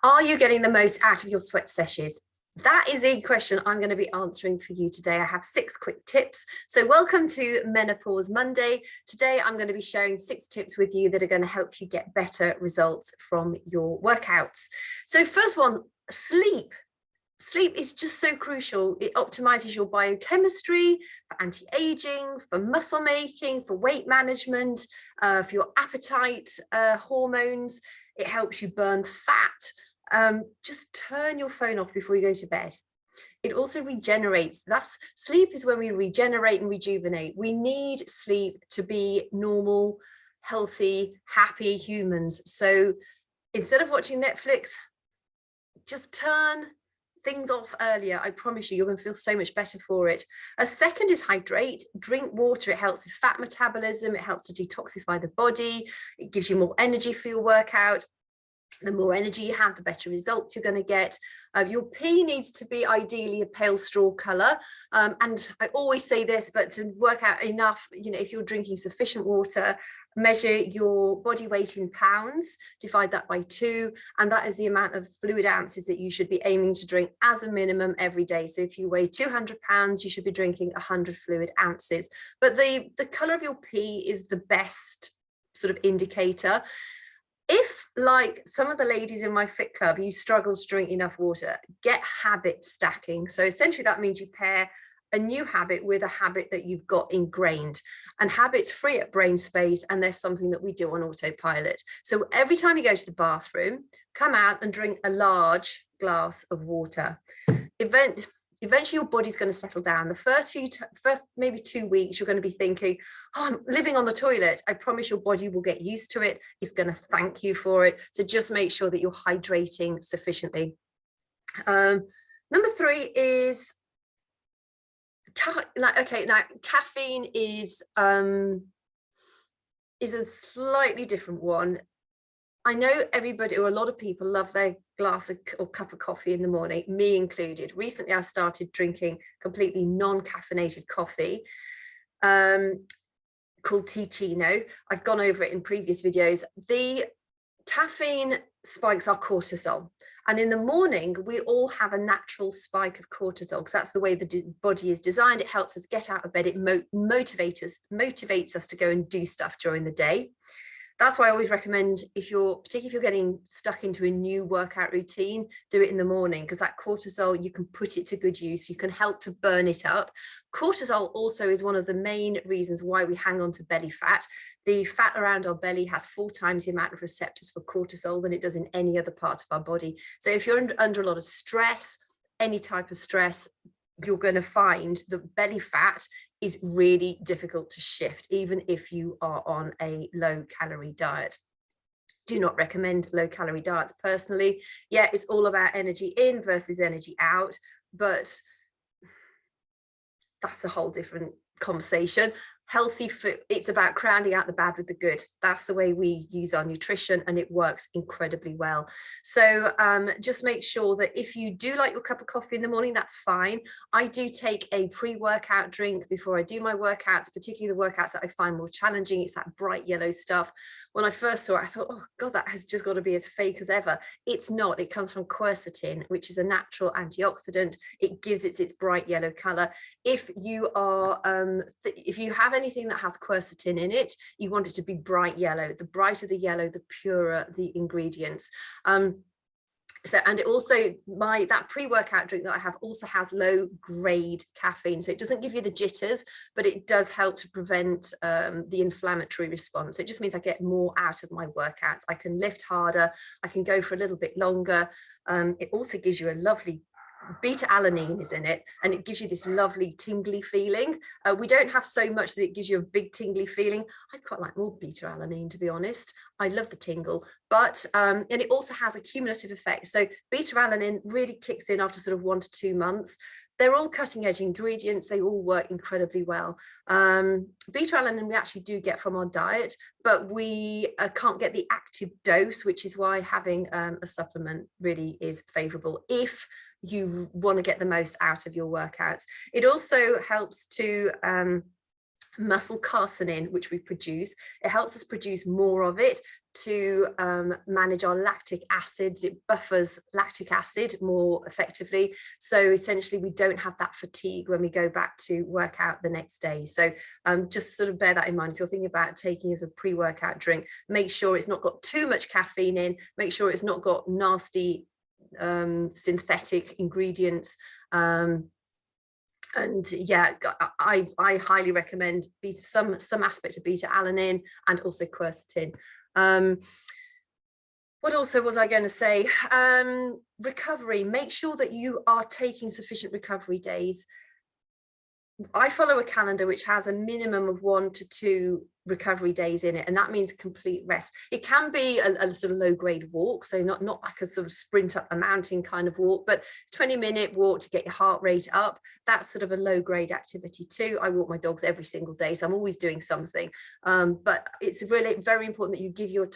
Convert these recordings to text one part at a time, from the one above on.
Are you getting the most out of your sweat sessions? That is the question I'm going to be answering for you today. I have 6 quick tips. So welcome to Menopause Monday. Today, I'm going to be sharing 6 tips with you that are going to help you get better results from your workouts. So first one, sleep. Sleep is just so crucial. It optimizes your biochemistry for anti-aging, for muscle making, for weight management, for your appetite hormones. It helps you burn fat. Just turn your phone off before you go to bed. It also regenerates. Thus, sleep is when we regenerate and rejuvenate. We need sleep to be normal, healthy, happy humans. So instead of watching Netflix, just turn things off earlier. I promise you, you're going to feel so much better for it. A second is hydrate. Drink water. It helps with fat metabolism. It helps to detoxify the body. It gives you more energy for your workout. The more energy you have, the better results you're going to get. Your pee needs to be ideally a pale straw color. And I always say this, but to work out enough, if you're drinking sufficient water, measure your body weight in pounds, divide that by 2, and that is the amount of fluid ounces that you should be aiming to drink as a minimum every day. So if you weigh 200 pounds, you should be drinking 100 fluid ounces. But the color of your pee is the best sort of indicator. If, like some of the ladies in my fit club, you struggle to drink enough water, get habit stacking. So essentially that means you pair a new habit with a habit that you've got ingrained, and habits free up brain space, and there's something that we do on autopilot. So every time you go to the bathroom, come out and drink a large glass of water. Eventually your body's going to settle down. The first maybe 2 weeks, you're going to be thinking, oh, I'm living on the toilet. I promise your body will get used to it. It's going to thank you for it. So just make sure that you're hydrating sufficiently. Number 3 is caffeine is a slightly different one. I know everybody, or a lot of people, love their glass or cup of coffee in the morning, me included. Recently, I started drinking completely non-caffeinated coffee called Ticino. I've gone over it in previous videos. The caffeine spikes our cortisol. And in the morning, we all have a natural spike of cortisol because that's the way the body is designed. It helps us get out of bed. It motivates us to go and do stuff during the day. That's why I always recommend, particularly if you're getting stuck into a new workout routine, do it in the morning, because that cortisol, you can put it to good use. You can help to burn it up. Cortisol also is one of the main reasons why we hang on to belly fat. The fat around our belly has 4 times the amount of receptors for cortisol than it does in any other part of our body. So if you're under a lot of stress, any type of stress, you're going to find the belly fat is really difficult to shift, even if you are on a low calorie diet. Do not recommend low calorie diets personally. Yeah, it's all about energy in versus energy out, but that's a whole different conversation. Healthy food, it's about crowding out the bad with the good. That's the way we use our nutrition, and it works incredibly well. So just make sure that if you do like your cup of coffee in the morning, that's fine. I do take a pre-workout drink before I do my workouts, particularly the workouts that I find more challenging. It's that bright yellow stuff. When I first saw it, I thought, oh God, that has just got to be as fake as ever. It's not. It comes from quercetin, which is a natural antioxidant. It gives it its bright yellow color. If you are, if you have anything that has quercetin in it, you want it to be bright yellow. The brighter the yellow, the purer the ingredients. And it also, that pre-workout drink that I have also has low grade caffeine. So it doesn't give you the jitters, but it does help to prevent the inflammatory response. So it just means I get more out of my workouts. I can lift harder. I can go for a little bit longer. It also gives you a lovely beta-alanine is in it, and it gives you this lovely tingly feeling. We don't have so much that it gives you a big tingly feeling. I'd quite like more beta-alanine, to be honest. I love the tingle, but and it also has a cumulative effect. So beta-alanine really kicks in after sort of 1 to 2 months. They're all cutting edge ingredients. They all work incredibly well. Beta-alanine we actually do get from our diet, but we can't get the active dose, which is why having a supplement really is favorable if you want to get the most out of your workouts. It also helps to muscle quercetin, which we produce. It helps us produce more of it. to manage our lactic acids. It buffers lactic acid more effectively. So essentially we don't have that fatigue when we go back to work out the next day. So just sort of bear that in mind. If you're thinking about taking as a pre-workout drink, make sure it's not got too much caffeine in, make sure it's not got nasty synthetic ingredients. And yeah, I highly recommend some aspect of beta-alanine and also quercetin. What also was I going to say? Recovery, make sure that you are taking sufficient recovery days. I follow a calendar which has a minimum of 1 to 2 recovery days in it, and that means complete rest. It can be a sort of low grade walk, so not like a sort of sprint up a mountain kind of walk, but 20-minute walk to get your heart rate up. That's sort of a low grade activity too. I walk my dogs every single day, so I'm always doing something, but it's really very important that you give your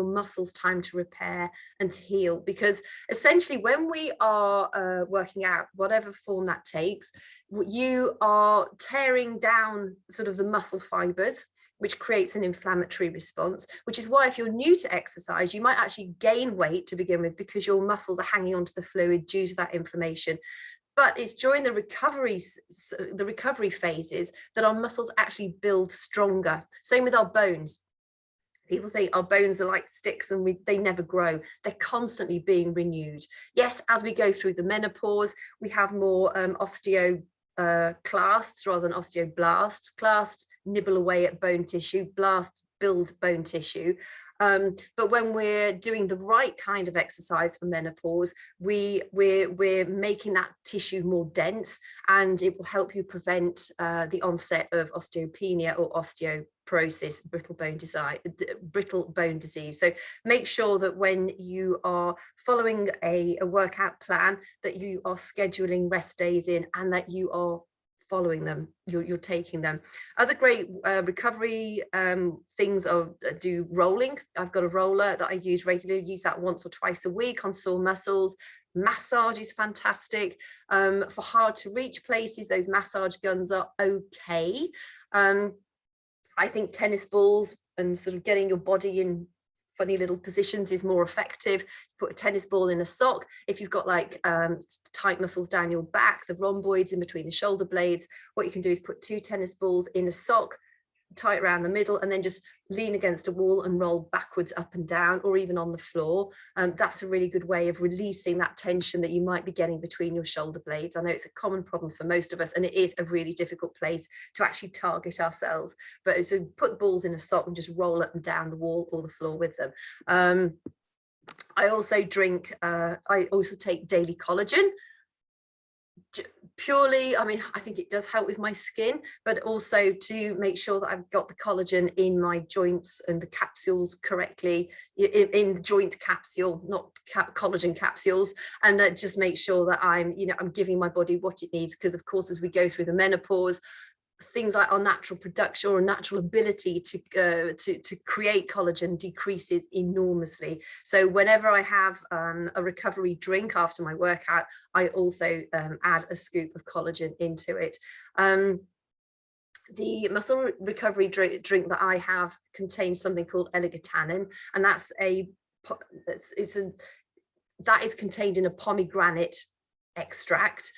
muscles time to repair and to heal, because essentially when we are working out, whatever form that takes, you are tearing down sort of the muscle fibers, which creates an inflammatory response, which is why if you're new to exercise, you might actually gain weight to begin with because your muscles are hanging onto the fluid due to that inflammation. But it's during the recovery phases that our muscles actually build stronger. Same with our bones. People think our bones are like sticks and they never grow. They're constantly being renewed. Yes, as we go through the menopause, we have more osteoclasts rather than osteoblasts. Clasts nibble away at bone tissue, blasts build bone tissue. But when we're doing the right kind of exercise for menopause, we're making that tissue more dense, and it will help you prevent the onset of osteopenia or osteoporosis, brittle bone disease. So make sure that when you are following a workout plan, that you are scheduling rest days in and that you are following them, you're taking them. Other great recovery things are do rolling. I've got a roller that I use regularly, use that once or twice a week on sore muscles. Massage is fantastic. For hard to reach places, those massage guns are okay. I think tennis balls and sort of getting your body in funny little positions is more effective. Put a tennis ball in a sock. If you've got like tight muscles down your back, the rhomboids in between the shoulder blades, what you can do is put 2 tennis balls in a sock, tie it around the middle, and then just lean against a wall and roll backwards, up and down, or even on the floor. That's a really good way of releasing that tension that you might be getting between your shoulder blades. I know it's a common problem for most of us, and it is a really difficult place to actually target ourselves. But so put balls in a sock and just roll up and down the wall or the floor with them. I also take daily collagen. Purely, I mean, I think it does help with my skin, but also to make sure that I've got the collagen in my joints and the capsules correctly, in the joint capsule, not collagen capsules, and that just make sure that I'm giving my body what it needs, because of course, as we go through the menopause, things like our natural production or natural ability to create collagen decreases enormously. So whenever I have a recovery drink after my workout, I also add a scoop of collagen into it. The muscle recovery drink that I have contains something called L-glutamine, and that is contained in a pomegranate extract,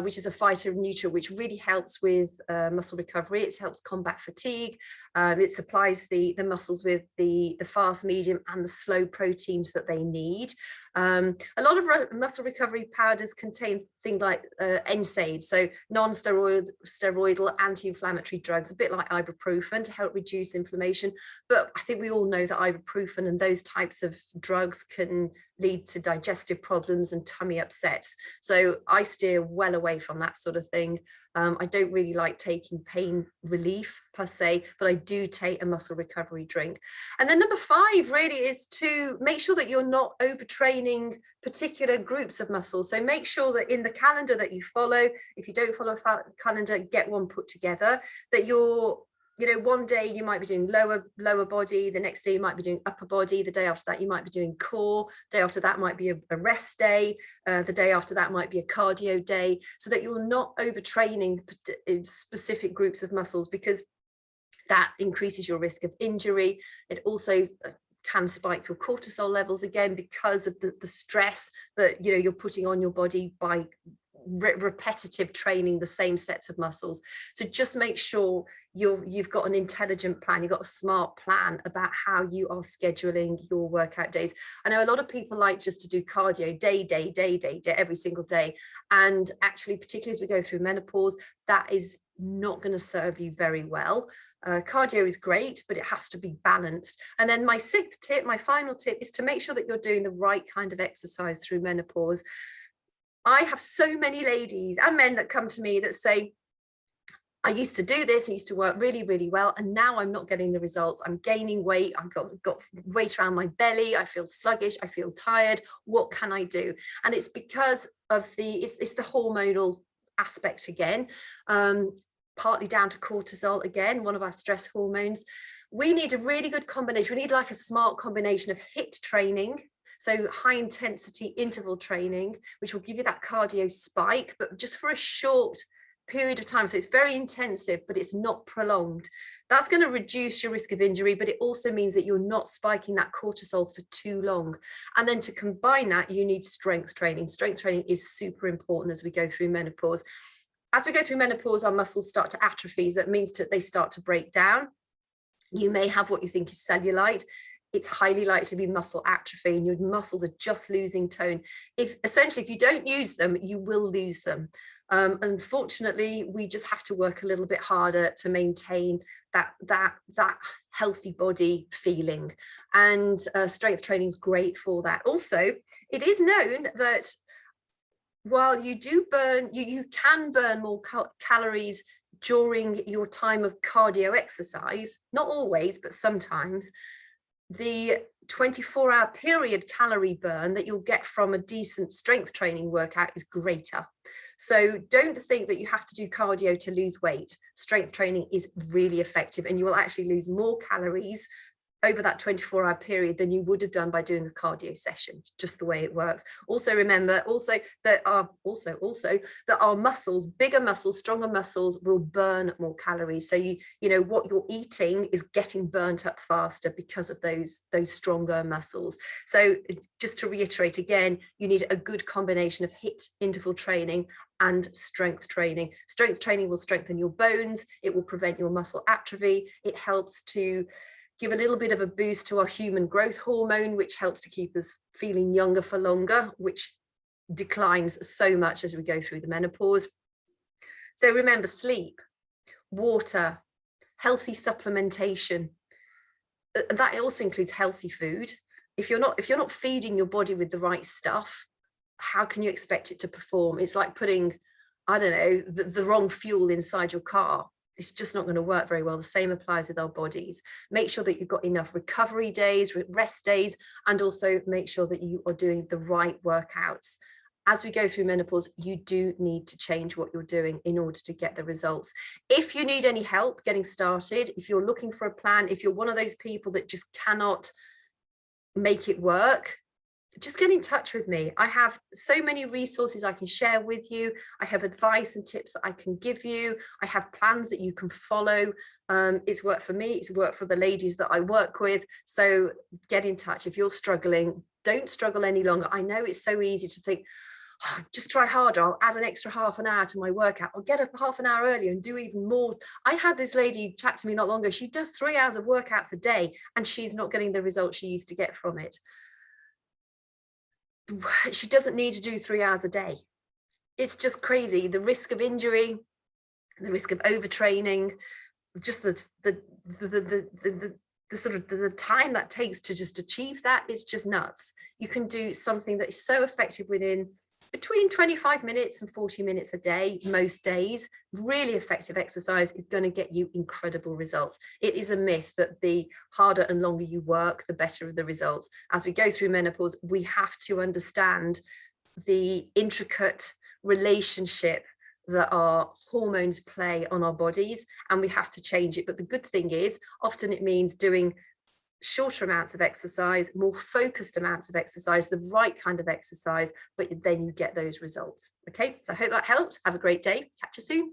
which is a phytonutrient which really helps with muscle recovery. It helps combat fatigue. It supplies the muscles with the fast, medium and the slow proteins that they need. A lot of muscle recovery powders contain things like NSAIDs, so non-steroidal anti-inflammatory drugs, a bit like ibuprofen, to help reduce inflammation. But I think we all know that ibuprofen and those types of drugs can lead to digestive problems and tummy upsets. So I steer well away from that sort of thing. I don't really like taking pain relief per se, but I do take a muscle recovery drink. And then number 5 really is to make sure that you're not overtraining particular groups of muscles. So make sure that in the calendar that you follow, if you don't follow a calendar, get one put together, that you're, one day you might be doing lower body, the next day you might be doing upper body, the day after that you might be doing core, the day after that might be a rest day, the day after that might be a cardio day, so that you're not overtraining specific groups of muscles, because that increases your risk of injury. It also can spike your cortisol levels again because of the stress that you're putting on your body by repetitive training the same sets of muscles. So just make sure you've got an intelligent plan, you've got a smart plan about how you are scheduling your workout days. I know a lot of people like just to do cardio day every single day, and actually, particularly as we go through menopause, that is not going to serve you very well. Cardio is great, but it has to be balanced. And then my sixth tip, my final tip, is to make sure that you're doing the right kind of exercise through menopause. I have so many ladies and men that come to me that say, I used to do this, I used to work really, really well, and now I'm not getting the results. I'm gaining weight, I've got weight around my belly, I feel sluggish, I feel tired. What can I do? And it's because of it's the hormonal aspect again, partly down to cortisol, again, one of our stress hormones. We need a really good combination. We need like a smart combination of HIIT training, so high intensity interval training, which will give you that cardio spike, but just for a short period of time. So it's very intensive, but it's not prolonged. That's going to reduce your risk of injury, but it also means that you're not spiking that cortisol for too long. And then to combine that, you need strength training. Strength training is super important as we go through menopause. As we go through menopause, our muscles start to atrophy. That means that they start to break down. You may have what you think is cellulite. It's highly likely to be muscle atrophy, and your muscles are just losing tone. If you don't use them, you will lose them. Unfortunately, we just have to work a little bit harder to maintain that healthy body feeling, and strength training is great for that. Also, it is known that while you do burn, you can burn more calories during your time of cardio exercise, not always, but sometimes, the 24-hour period calorie burn that you'll get from a decent strength training workout is greater. So don't think that you have to do cardio to lose weight. Strength training is really effective, and you will actually lose more calories over that 24-hour period than you would have done by doing a cardio session, just the way it works. Also remember that our muscles, bigger muscles, stronger muscles, will burn more calories. So what you're eating is getting burnt up faster because of those stronger muscles. So just to reiterate again, you need a good combination of HIIT interval training and strength training. Strength training will strengthen your bones, it will prevent your muscle atrophy, it helps to give a little bit of a boost to our human growth hormone, which helps to keep us feeling younger for longer, which declines so much as we go through the menopause. So remember, sleep, water, healthy supplementation. That also includes healthy food. If you're not feeding your body with the right stuff, how can you expect it to perform? It's like putting, I don't know, the wrong fuel inside your car. It's just not going to work very well. The same applies with our bodies. Make sure that you've got enough recovery days, rest days, and also make sure that you are doing the right workouts. As we go through menopause, you do need to change what you're doing in order to get the results. If you need any help getting started, if you're looking for a plan, if you're one of those people that just cannot make it work, just get in touch with me. I have so many resources I can share with you. I have advice and tips that I can give you. I have plans that you can follow. It's worked for me. It's worked for the ladies that I work with. So get in touch. If you're struggling, don't struggle any longer. I know it's so easy to think, oh, just try harder. I'll add an extra half an hour to my workout. I'll get up half an hour earlier and do even more. I had this lady chat to me not long ago. She does 3 hours of workouts a day, and she's not getting the results she used to get from it. She doesn't need to do 3 hours a day. It's just crazy. The risk of injury, the risk of overtraining, just the sort of the time that takes to just achieve that, it's just nuts. You can do something that is so effective within between 25 minutes and 40 minutes a day, most days. Really effective exercise is going to get you incredible results. It is a myth that the harder and longer you work, the better the results. As we go through menopause, we have to understand the intricate relationship that our hormones play on our bodies, and we have to change it. But the good thing is, often it means doing shorter amounts of exercise, more focused amounts of exercise, the right kind of exercise, but then you get those results. Okay, so I hope that helped. Have a great day. Catch you soon.